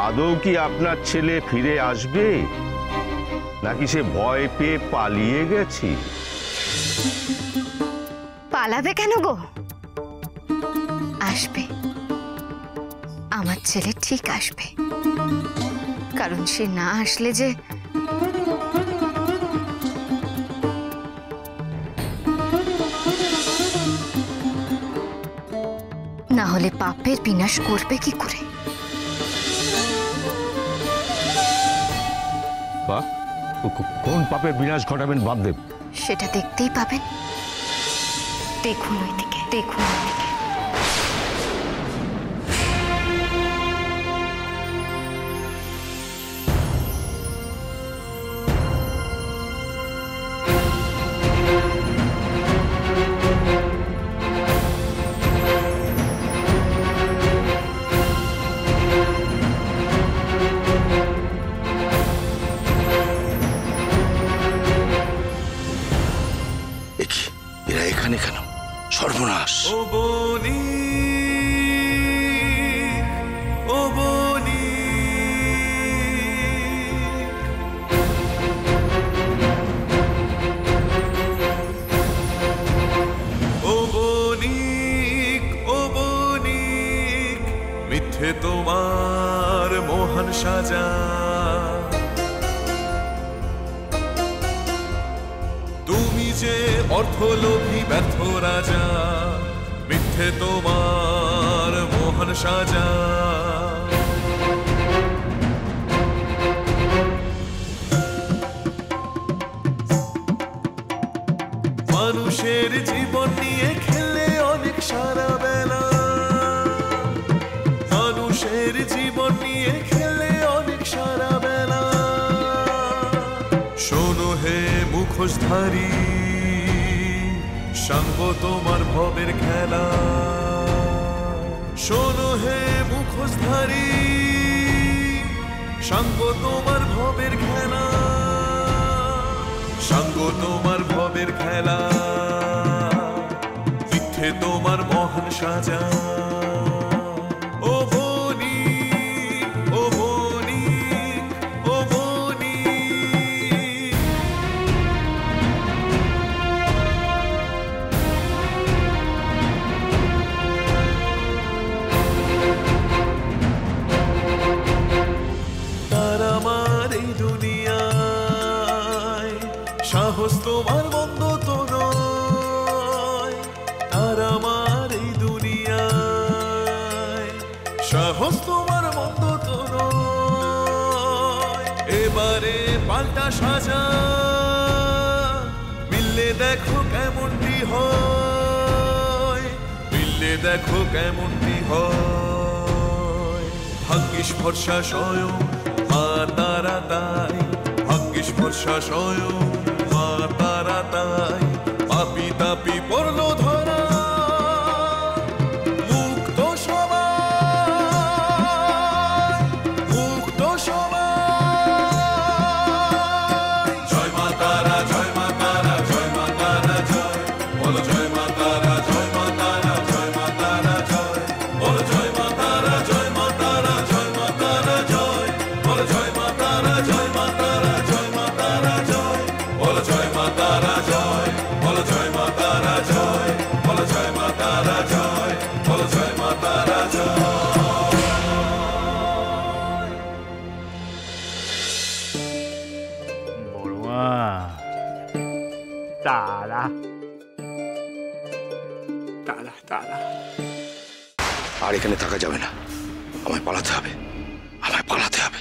আদৌ কি আপনার ছেলে ফিরে আসবে, নাকি সে ভয় পেয়ে পালিয়ে গেছে? পালাবে কেন গো? আসবে, আমার ছেলে ঠিক আসবে। কারণ সে না আসলে যে না হলে পাপের বিনাশ করবে কি করে? কোন পাপের বিনাশ ঘটাবেন বামদেব? সেটা দেখতেই পাবেন। দেখুন ওইদিকে, দেখুন ওইদিকে। এরা এখানে কেন? সর্বনাশ! ও বনি, ও বনি, ও বনিক, ও বনিক, মিথ্যে তোমার মহান সাজা। তুমি যে অর্থলোভী ব্যর্থ রাজা, মিথ্যে তোমার মোহন সাজা। মানুষের জীবন নিয়ে খেলে অনেক সারা বেলা, মানুষের জীবন নিয়ে খেলে অনেক সারা বেলা। শোনো হে মুখোশধারী, সাঙ্গ তোমার ভবের খেলা। শোনো হে মুখোশধারী, সাঙ্গ তোমার ভবের খেলা, সাঙ্গ তোমার ভবের খেলা। মিথ্যে তোমার মহান সাজা। ও বনি, ও বনি, ও বনি। তার আমার এই দুনিয়ায় সাহস তোমার মন্দ তো নয়। তার আমার এই দুনিয়ায় সাহস তোমার মন্দ তো নয়। এবারে পাল্টা সাজা, মিললে দেখো কেমনটি হয়, মিললে দেখো কেমনটি হয়। ভাগ্যিস ভরসা স্বয়ং মা তারা তাই, ভাগ্যিস ভরসা স্বয়ং মা তারা তাই। পাপি তাপি পড়ল ধরা, মুক্ত সবাই, মুক্ত সবাই। জয় মা তারা, জয় মা তারা, জয় মা তারা জয়। বলো জয় মা তারা, জয় মা তারা, জয় মা তারা জয়। বলো জয় মা তারা, জয় মা তারা, জয় মা তারা জয়। বলো জয় মা তারা, জয় মা তারা, জয় মা তারা জয়। বলো জয় মা তারা জয়। বলো জয় মা তারা জয়। বলো জয় মা তারা জয়। বলো জয় মা তারা জয়। বড়মা, তারা তারা তারা। আর এখানে থাকা যাবে না, আমায় পালাতে হবে, আমায় পালাতে হবে।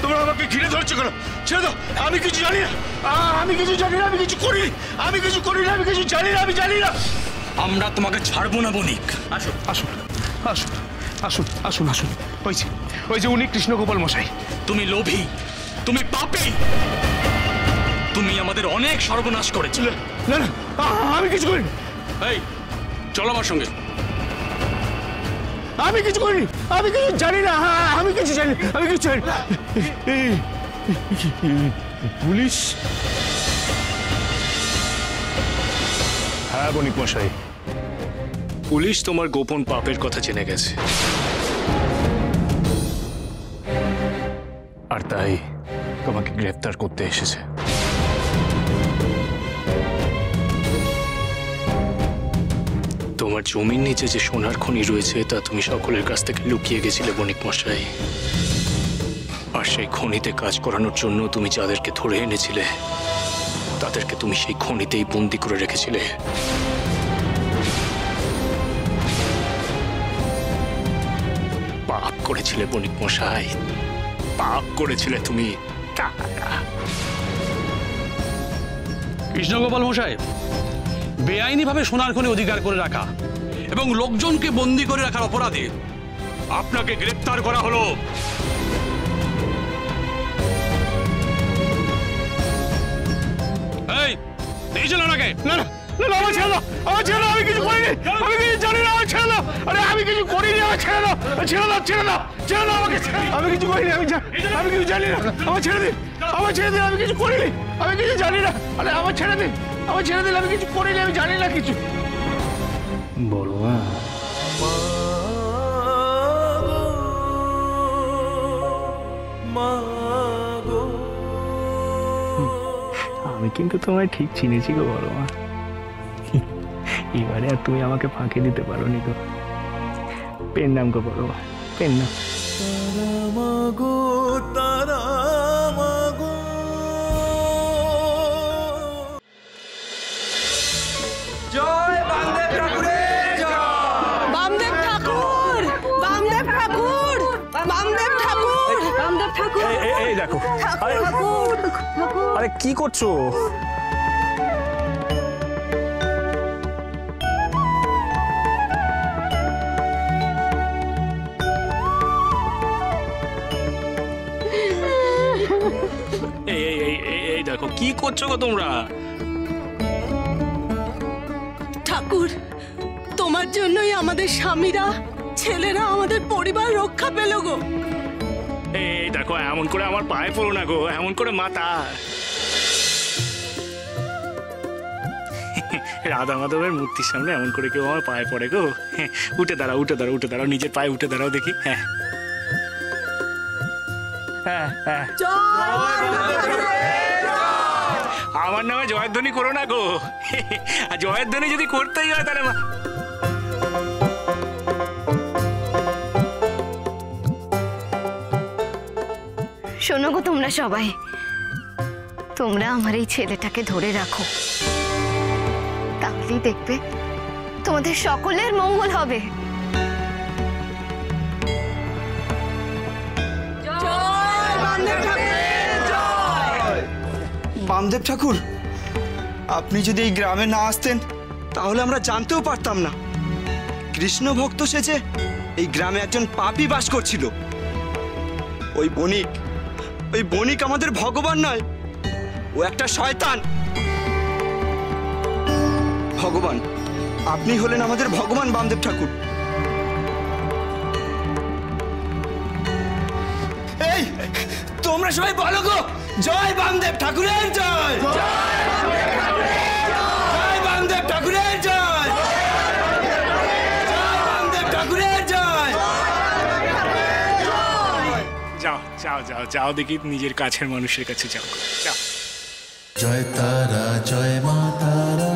তোমরা আমাকে ঘিরে ধরছো কেন? ছেড়ে দাও, আমি কিছু জানি না, আমি কিছু জানি না, আমি কিছু করি, আমি কিছু করি না, আমি কিছু জানি না, আমি জানি না। আমরা তোমাকে ছাড়বো না বণিক। আসুন আসুন আসুন আসুন আসুন আসুন। ওই যে উনি কৃষ্ণগোপাল মশাই। তুমি লোভী, তুমি পাপী, তুমি আমাদের অনেক সর্বনাশ করেছিলে। না না, আমি কিছু করিনি। এই চলো আমার সঙ্গে। আমি কিছু করিনি, আমি কিছু জানি না, আমি কিছু জানি, আমি কিছু জানি। পুলিশ হ্যাঁ বণিক মশাই, পুলিশ তোমার গোপন পাপের কথা জেনে গেছে, আর তাই তোমাকে গ্রেফতার করতে এসেছে। তোমার জমির নিচে যে সোনার খনি রয়েছে তা তুমি সকলের কাছ থেকে লুকিয়ে গেছিলে বণিক মশাই। আর সেই খনিতে কাজ করানোর জন্য তুমি যাদেরকে ধরে এনেছিলে তাদেরকে তুমি সেই খনিতেই বন্দি করে রেখেছিলে। পাপ করেছিলে বণিক মশাই, পাপ করেছিলে তুমি। কৃষ্ণগোপাল মশাই, বেআইনিভাবে সোনার খনি অধিকার করে রাখা এবং লোকজনকে বন্দী করে রাখার অপরাধে আপনাকে গ্রেফতার করা হলো। এই দিয়েছিল ওনাকে? না না না, আমার ছেড়ে দাও, আমার ছেড়ে দাও, আমি কিছু করিনি, আমি কিছু জানি না, আমার ছেড়ে দাও। আরে আমি কিছু করিনি, আমার ছেড়ে দাও, ছেড়ে দাও, ছেড়ে দাও, ছেড়ে দাও আমাকে। আমি কিছু করিনি, আমি কিছু জানি না, আমার ছেড়ে দিন, আমার ছেড়ে দিন, আমি কিছু করিনি, আমি কিছু জানি না। আরে আমার ছেড়ে দিন, আমার ছেড়ে দিন, আমি কিছু করিনি, আমি জানি না কিছু। বড় মা, আমি কিন্তু তোমায় ঠিক চিনেছি গো বড় মা। এবারে আর তুমি আমাকে ফাঁকি দিতে পারো নি গো। পেন নাম গো বড় মা, পেন নাম। জয় বামদেব ঠাকুরের জয়। বামদেব ঠাকুর, বামদেব ঠাকুর, বামদেব ঠাকুর, বামদেব ঠাকুর। এই দেখো, আরে আরে কি করছো? এই দেখো কি করছো গো তোমরা? ঠাকুর, তোমার জন্যই আমাদের স্বামীরা, ছেলেরা, আমাদের পরিবার রক্ষা পেল গো। এই দেখো, এমন করে আমার পায়ে পড়ো না গো, এমন করে মাথা। রাধা মাধবের মূর্তির সামনে এমন করে কেউ আমার পায়ে পড়ে গো? উঠে দাঁড়াও, উঠে দাঁড়াও, উঠে দাঁড়াও, নিজের পায়ে উঠে দাঁড়াও দেখি। হ্যাঁ হ্যাঁ হ্যাঁ, আমার নামে জয়ধ্বনি করো না গো। আর জয়ধ্বনি যদি করতেই হয় তাহলে শোনো গো তোমরা সবাই, তোমরা আমার এই ছেলেটাকে ধরে রাখো, তাহলেই দেখবে তোমাদের সকলের মঙ্গল হবে। বামদেব ঠাকুর, আপনি যদি এই গ্রামে না আসতেন তাহলে আমরা জানতেও পারতাম না কৃষ্ণ ভক্ত সেজে এই গ্রামে একজন পাপী বাস করছিল। ওই বণিক আমাদের ভগবান নয়, ও একটা শয়তান। ভগবান, আপনি হলেন আমাদের ভগবান বামদেব ঠাকুর। এই তোমরা সবাই বলো গো, জয় বামদেব ঠাকুরের জয়, জয় বামদেব ঠাকুরের জয়, জয় বামদেব ঠাকুরের জয়। যাও যাও যাও যাও দেখি, নিজের কাছের মানুষের কাছে যাও, যাও। জয় তারা, জয় মা তারা,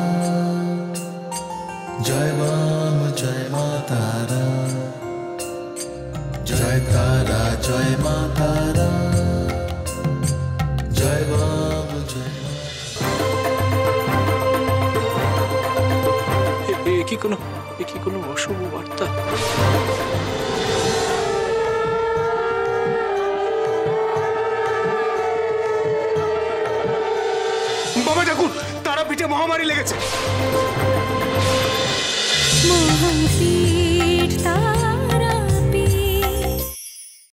জয় বাম, জয় মা তারা, জয় তারা, জয় মা তারা, জয় বাম, জয় মা। এ কি কোনো অশুভ বার্তা? বাবা ঠাকুর, তারা পিঠে মহামারী লেগেছে। মহাশিব